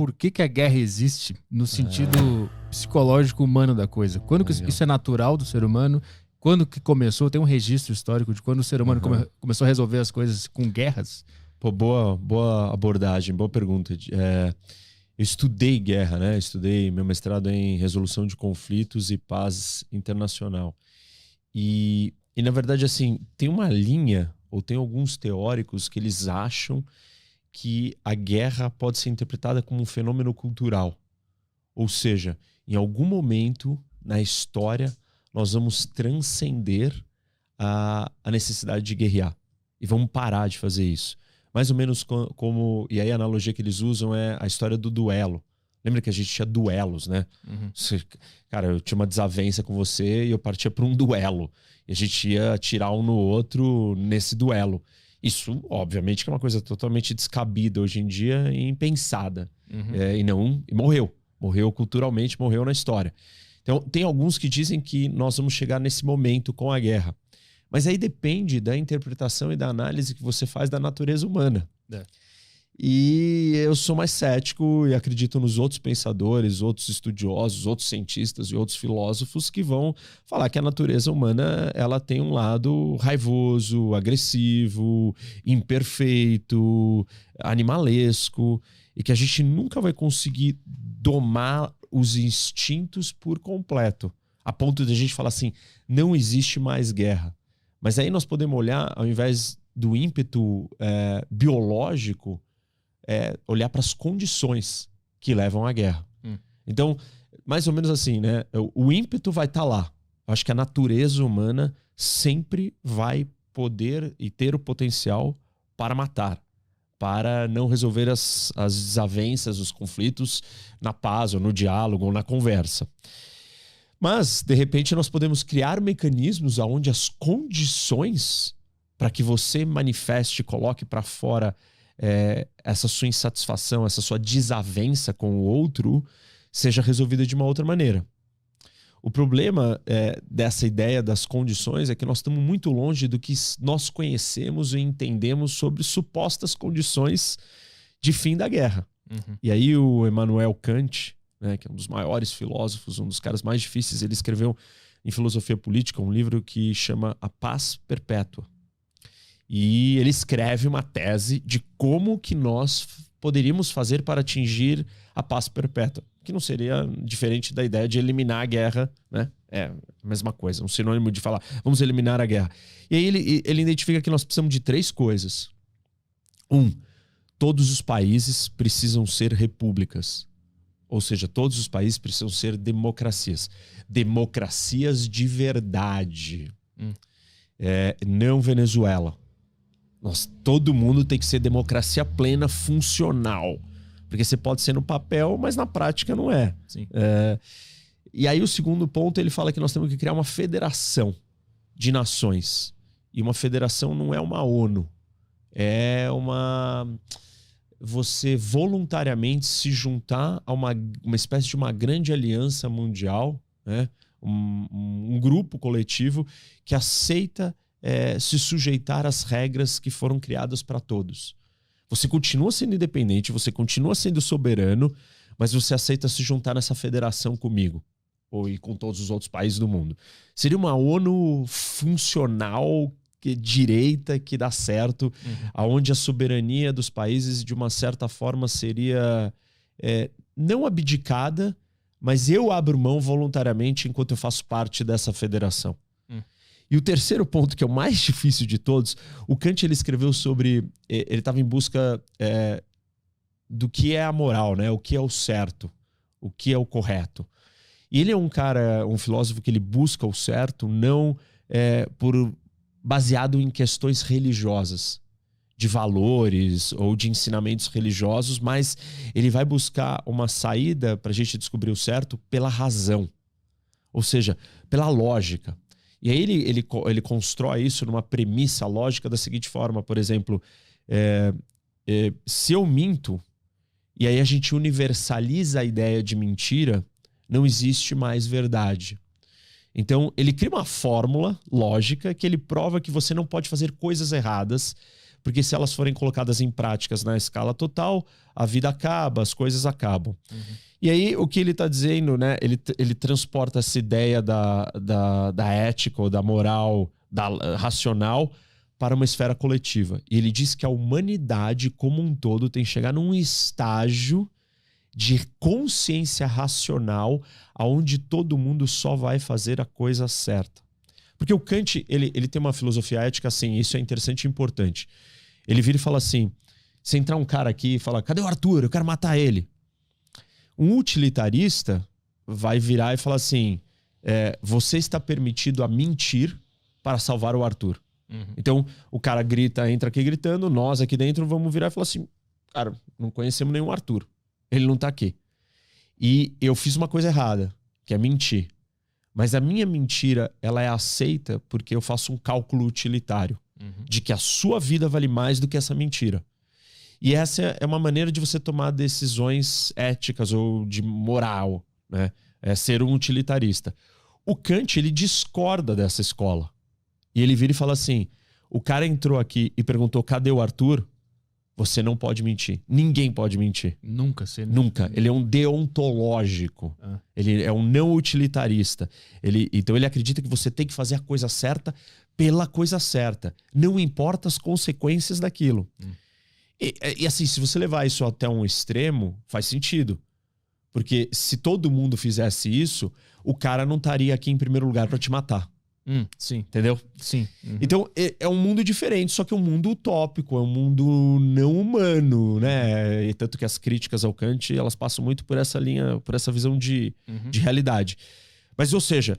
por que a guerra existe no sentido psicológico humano da coisa. Quando que isso é natural do ser humano? Quando que começou? Tem um registro histórico de quando o ser humano começou a resolver as coisas com guerras? Pô, boa abordagem, boa pergunta. Eu estudei guerra, né? Estudei meu mestrado em resolução de conflitos e paz internacional. E na verdade, assim, tem uma linha, ou tem alguns teóricos que eles acham que a guerra pode ser interpretada como um fenômeno cultural. Ou seja, em algum momento na história, nós vamos transcender a necessidade de guerrear. E vamos parar de fazer isso. Mais ou menos como... E aí a analogia que eles usam é a história do duelo. Lembra que a gente tinha duelos, né? Cara, eu tinha uma desavença com você e eu partia para um duelo. E a gente ia atirar um no outro nesse duelo. Isso, obviamente, que é uma coisa totalmente descabida hoje em dia e impensada. E morreu. Morreu culturalmente, morreu na história. Então, tem alguns que dizem que nós vamos chegar nesse momento com a guerra. Mas aí depende da interpretação e da análise que você faz da natureza humana. E eu sou mais cético e acredito nos outros pensadores, outros estudiosos, outros cientistas e outros filósofos que vão falar que a natureza humana ela tem um lado raivoso, agressivo, imperfeito, animalesco, e que a gente nunca vai conseguir domar os instintos por completo, a ponto de a gente falar assim, não existe mais guerra. Mas aí nós podemos olhar, ao invés do ímpeto biológico, olhar para as condições que levam à guerra. Então, mais ou menos assim, né? O ímpeto vai estar lá. Eu acho que a natureza humana sempre vai poder e ter o potencial para matar, para não resolver as desavenças, os conflitos na paz, ou no diálogo, ou na conversa. Mas, de repente, nós podemos criar mecanismos onde as condições para que você manifeste, coloque para fora essa sua insatisfação, essa sua desavença com o outro, seja resolvida de uma outra maneira. O problema dessa ideia das condições é que nós estamos muito longe do que nós conhecemos e entendemos sobre supostas condições de fim da guerra. E aí o Immanuel Kant, né, que é um dos maiores filósofos, um dos caras mais difíceis, ele escreveu em filosofia política um livro que chama A Paz Perpétua. E ele escreve uma tese de como que nós poderíamos fazer para atingir a paz perpétua, que não seria diferente da ideia de eliminar a guerra, né? É a mesma coisa, um sinônimo de falar, vamos eliminar a guerra. E aí ele identifica que nós precisamos de 3 coisas. Todos os países precisam ser repúblicas. Ou seja, todos os países precisam ser democracias. Democracias de verdade. Não Venezuela. Todo mundo tem que ser democracia plena, funcional. Porque você pode ser no papel, mas na prática não é. E aí o segundo ponto, ele fala que nós temos que criar uma federação de nações. E uma federação não é uma ONU. É você voluntariamente se juntar a uma espécie de uma grande aliança mundial, né? Um grupo coletivo que aceita se sujeitar às regras que foram criadas para todos. Você continua sendo independente, você continua sendo soberano, mas você aceita se juntar nessa federação comigo e com todos os outros países do mundo. Seria uma ONU funcional, direita, que dá certo, onde a soberania dos países, de uma certa forma, seria não abdicada, mas eu abro mão voluntariamente enquanto eu faço parte dessa federação. E o terceiro ponto, que é o mais difícil de todos, o Kant ele escreveu sobre... Ele estava em busca do que é a moral, né? O que é o certo, o que é o correto. E ele é um filósofo que ele busca o certo não baseado em questões religiosas, de valores ou de ensinamentos religiosos, mas ele vai buscar uma saída para a gente descobrir o certo pela razão, ou seja, pela lógica. E aí ele constrói isso numa premissa lógica da seguinte forma, por exemplo, se eu minto, e aí a gente universaliza a ideia de mentira, não existe mais verdade. Então ele cria uma fórmula lógica que ele prova que você não pode fazer coisas erradas, porque se elas forem colocadas em práticas na escala total, a vida acaba, as coisas acabam. E aí, o que ele está dizendo, né? Ele transporta essa ideia da ética ou da moral, da racional, para uma esfera coletiva. E ele diz que a humanidade como um todo tem que chegar num estágio de consciência racional onde todo mundo só vai fazer a coisa certa. Porque o Kant, ele tem uma filosofia ética assim, isso é interessante e importante. Ele vira e fala assim, se entrar um cara aqui e falar, cadê o Arthur? Eu quero matar ele. Um utilitarista vai virar e falar assim, você está permitido a mentir para salvar o Arthur. Então, o cara grita, entra aqui gritando, nós aqui dentro vamos virar e falar assim, cara, não conhecemos nenhum Arthur. Ele não tá aqui. E eu fiz uma coisa errada, que é mentir. Mas a minha mentira, ela é aceita porque eu faço um cálculo utilitário de que a sua vida vale mais do que essa mentira. E essa é uma maneira de você tomar decisões éticas ou de moral, né? É ser um utilitarista. O Kant, ele discorda dessa escola. E ele vira e fala assim, o cara entrou aqui e perguntou, cadê o Arthur? Você não pode mentir. Ninguém pode mentir. Nunca. Nunca. Ele é um deontológico. Ele é um não utilitarista. Então ele acredita que você tem que fazer a coisa certa pela coisa certa. Não importa as consequências daquilo. E assim, se você levar isso até um extremo, faz sentido. Porque se todo mundo fizesse isso, o cara não estaria aqui em primeiro lugar para te matar. Sim. Entendeu? Sim. Então, é um mundo diferente, só que é um mundo utópico, é um mundo não humano, né? E tanto que as críticas ao Kant, elas passam muito por essa linha, por essa visão de realidade. Mas, ou seja,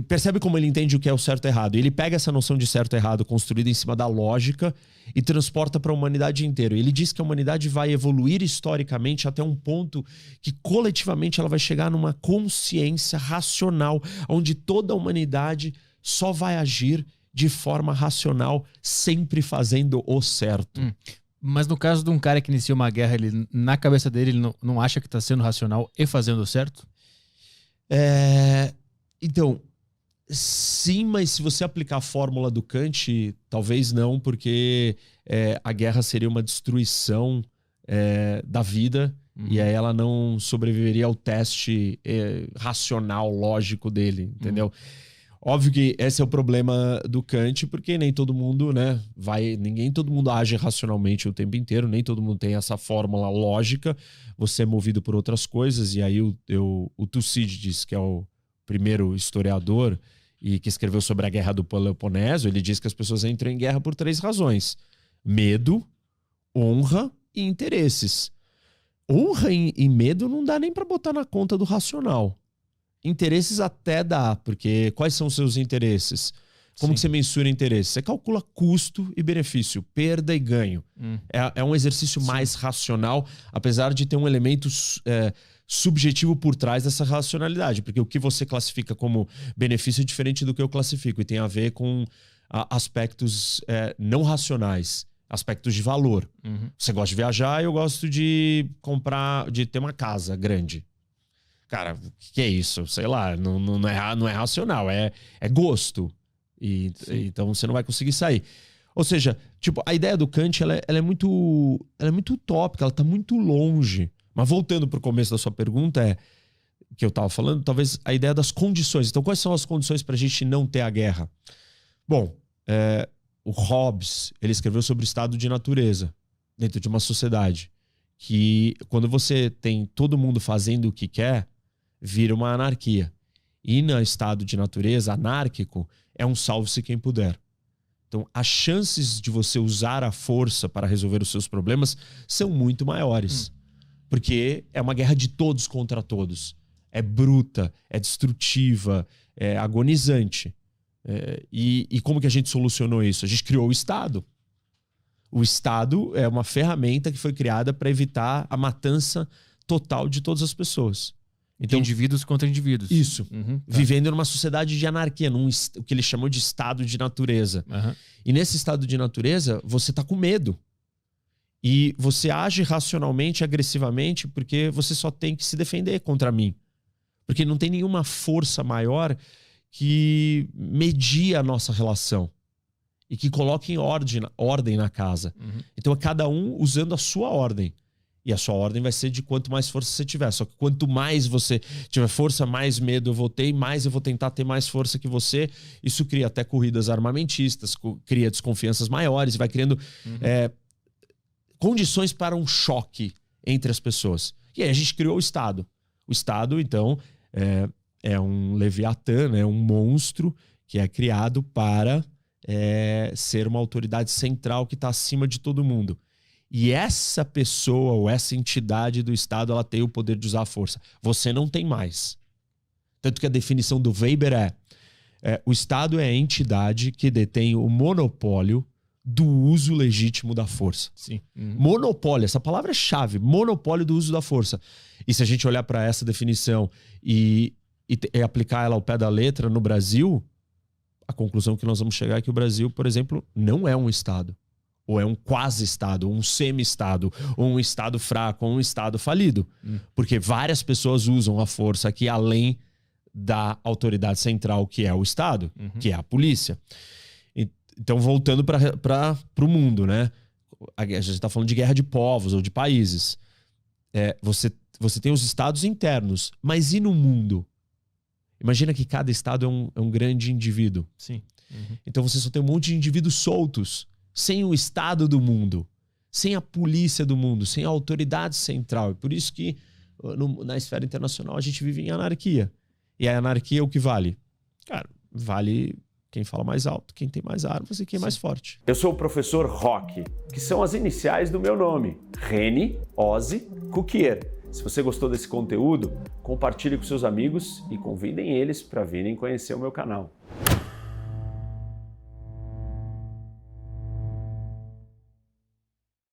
percebe como ele entende o que é o certo e errado. Ele pega essa noção de certo e errado construída em cima da lógica e transporta para a humanidade inteira. Ele diz que a humanidade vai evoluir historicamente até um ponto que coletivamente ela vai chegar numa consciência racional, onde toda a humanidade só vai agir de forma racional, sempre fazendo o certo. Mas no caso de um cara que inicia uma guerra, ele, na cabeça dele, ele não acha que está sendo racional e fazendo o certo? Então, sim, mas se você aplicar a fórmula do Kant, talvez não, porque a guerra seria uma destruição da vida e aí ela não sobreviveria ao teste racional, lógico dele, entendeu? Óbvio que esse é o problema do Kant, porque nem todo mundo, né, todo mundo age racionalmente o tempo inteiro, nem todo mundo tem essa fórmula lógica, você é movido por outras coisas, e aí o Tucídides, que é o primeiro historiador e que escreveu sobre a Guerra do Peloponeso, ele diz que as pessoas entram em guerra por 3 razões: medo, honra e interesses. Honra e medo não dá nem para botar na conta do racional. Interesses até dá, porque quais são os seus interesses? Como que você mensura interesse? Você calcula custo e benefício, perda e ganho. É um exercício mais racional, apesar de ter um elemento subjetivo por trás dessa racionalidade, porque o que você classifica como benefício é diferente do que eu classifico e tem a ver com aspectos não racionais, aspectos de valor. Você gosta de viajar, eu gosto de ter uma casa grande. Cara, o que é isso? Sei lá, não é racional, é gosto. Então você não vai conseguir sair. Ou seja, tipo, a ideia do Kant ela é muito utópica, ela está muito longe. Mas voltando para o começo da sua pergunta, que eu estava falando, talvez a ideia das condições. Então, quais são as condições para a gente não ter a guerra? Bom, o Hobbes, ele escreveu sobre o estado de natureza dentro de uma sociedade. Que quando você tem todo mundo fazendo o que quer, vira uma anarquia. E no estado de natureza anárquico, é um salve-se quem puder. Então, as chances de você usar a força para resolver os seus problemas são muito maiores. Porque é uma guerra de todos contra todos. É bruta, é destrutiva, é agonizante. E como que a gente solucionou isso? A gente criou o Estado. O Estado é uma ferramenta que foi criada para evitar a matança total de todas as pessoas. Então, indivíduos contra indivíduos. Isso. Vivendo numa sociedade de anarquia, o que ele chamou de estado de natureza. E nesse estado de natureza, você está com medo. E você age racionalmente, agressivamente, porque você só tem que se defender contra mim. Porque não tem nenhuma força maior que media a nossa relação. e que coloquem ordem na casa. Então é cada um usando a sua ordem. E a sua ordem vai ser de quanto mais força você tiver. Só que quanto mais você tiver força, mais medo eu vou ter e mais eu vou tentar ter mais força que você. Isso cria até corridas armamentistas, cria desconfianças maiores, vai criando condições para um choque entre as pessoas. E aí a gente criou o Estado. O Estado, então, é um leviatã, né? Um monstro que é criado para ser uma autoridade central que está acima de todo mundo. E essa pessoa ou essa entidade do Estado, ela tem o poder de usar a força. Você não tem mais. Tanto que a definição do Weber o Estado é a entidade que detém o monopólio do uso legítimo da força. Sim. Monopólio, essa palavra é chave, monopólio do uso da força. E se a gente olhar para essa definição e aplicar ela ao pé da letra no Brasil, a conclusão que nós vamos chegar é que o Brasil, por exemplo, não é um Estado. Ou é um quase-Estado, ou um semi-Estado, ou um Estado fraco, ou um Estado falido. Porque várias pessoas usam a força aqui além da autoridade central, que é o Estado, que é a polícia. Então, voltando para o mundo, né? A gente está falando de guerra de povos ou de países. Você tem os estados internos, mas e no mundo? Imagina que cada estado é um grande indivíduo. Sim. Então você só tem um monte de indivíduos soltos, sem o Estado do mundo, sem a polícia do mundo, sem a autoridade central. É por isso que na esfera internacional a gente vive em anarquia. E a anarquia é o que vale? Cara, vale quem fala mais alto, quem tem mais armas e quem é mais forte. Eu sou o professor Roque, que são as iniciais do meu nome. Reni Ozzy Cukier. Se você gostou desse conteúdo, compartilhe com seus amigos e convidem eles para virem conhecer o meu canal.